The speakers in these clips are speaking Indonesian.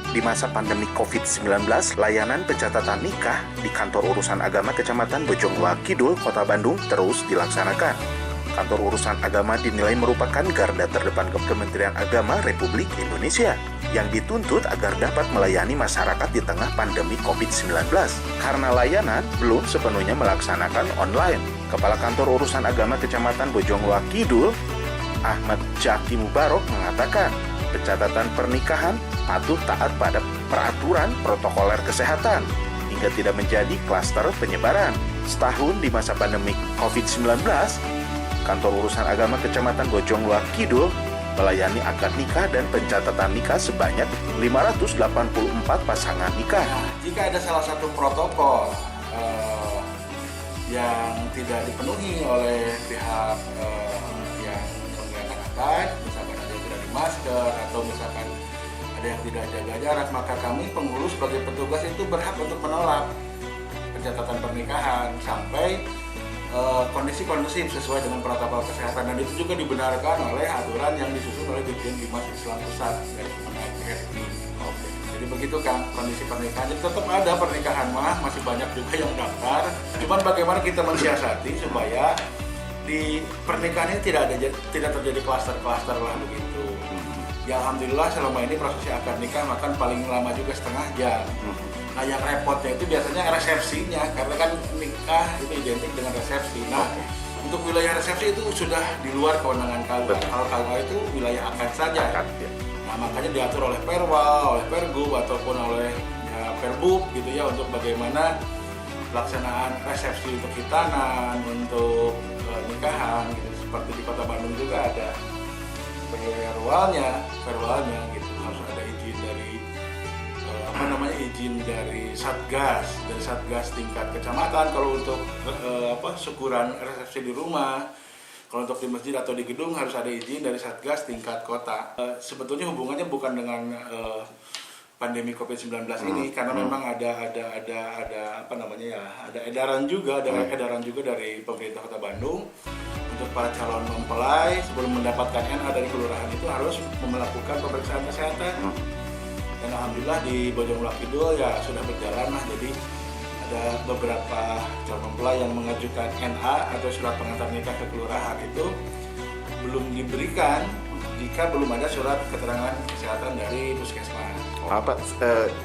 Di masa pandemi COVID-19, layanan pencatatan nikah di Kantor Urusan Agama Kecamatan Bojongloa Kidul, Kota Bandung terus dilaksanakan. Kantor Urusan Agama dinilai merupakan garda terdepan Kementerian Agama Republik Indonesia yang dituntut agar dapat melayani masyarakat di tengah pandemi COVID-19. Karena layanan belum sepenuhnya melaksanakan online. Kepala Kantor Urusan Agama Kecamatan Bojongloa Kidul, Ahmad Jaki Mubarok mengatakan, pencatatan pernikahan patuh taat pada peraturan protokoler kesehatan hingga tidak menjadi klaster penyebaran. Setahun di masa pandemi COVID-19, Kantor Urusan Agama Kecamatan Bojongloa Kidul melayani akad nikah dan pencatatan nikah sebanyak 584 pasangan nikah. Nah, jika ada salah satu protokol yang tidak dipenuhi oleh pihak yang menggunakan akad, misalkan ada yang tidak dimasker atau misalkan ada yang tidak jaga jarak, maka kami pengurus sebagai petugas itu berhak untuk menolak pencatatan pernikahan sampai kondisi kondusif sesuai dengan protokol kesehatan, dan itu juga dibenarkan oleh aturan yang disusun oleh Dirjen Bimas Islam Pusat dari Kementerian PSI. Jadi begitu kan kondisi pernikahan. Jadi tetap ada pernikahan masih banyak juga yang daftar. Cuman bagaimana kita mensiasati supaya di pernikahan ini tidak terjadi klaster-klaster lah begitu. Ya alhamdulillah selama ini prosesi akad nikah makan paling lama juga setengah jam. Nah yang repotnya itu biasanya resepsinya, karena kan nikah itu identik dengan resepsi. Nah untuk wilayah resepsi itu sudah di luar kewenangan KUA. Kalau KUA itu wilayah akad saja. Nah makanya diatur oleh Perwa, oleh Pergub ataupun oleh Perbuk gitu ya, untuk bagaimana pelaksanaan resepsi untuk khitanan, untuk nikahan gitu. Seperti di Kota Bandung juga ada perwalnya gitu, harus ada izin dari izin dari satgas tingkat kecamatan kalau untuk syukuran resepsi di rumah. Kalau untuk di masjid atau di gedung harus ada izin dari satgas tingkat kota. Sebetulnya hubungannya bukan dengan pandemi COVID-19 ini, karena memang ada edaran juga dari pemerintah Kota Bandung untuk para calon mempelai sebelum mendapatkan NA dari kelurahan itu harus melakukan pemeriksaan kesehatan. Dan alhamdulillah di Bojongloa Kidul ya sudah berjalan lah. Jadi ada beberapa calon mempelai yang mengajukan NA atau surat pengantar nikah ke kelurahan itu belum diberikan jika belum ada surat keterangan kesehatan dari puskesmas. Pak,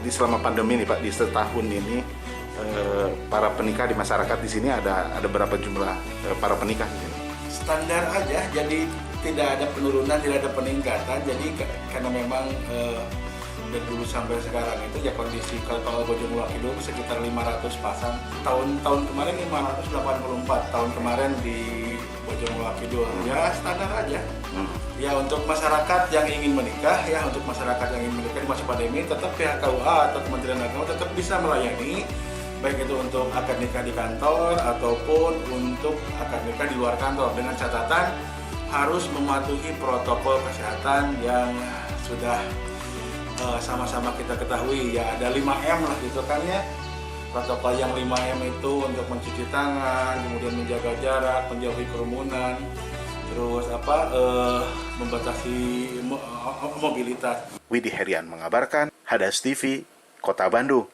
di selama pandemi ini Pak, di setahun ini para penikah di masyarakat di sini ada berapa jumlah para penikah di sini? Standar aja, jadi tidak ada penurunan, tidak ada peningkatan. Jadi karena memang dari dulu sampai sekarang itu ya kondisi kalau Bojongloa Kidul sekitar 500 pasang. Tahun kemarin 584, tahun kemarin di Bojongloa Kidul. Ya standar aja. Ya untuk masyarakat yang ingin menikah di masa pandemi, tetap pihak KUA atau Kementerian Agama tetap bisa melayani, baik itu untuk akad nikah di kantor ataupun untuk akad nikah di luar kantor, dengan catatan harus mematuhi protokol kesehatan yang sudah sama-sama kita ketahui. Ya ada 5M lah gitu kan ya. Protokol yang 5M itu untuk mencuci tangan, kemudian menjaga jarak, menjauhi kerumunan, terus membatasi mobilitas. Widi Herian mengabarkan, Hadas TV, Kota Bandung.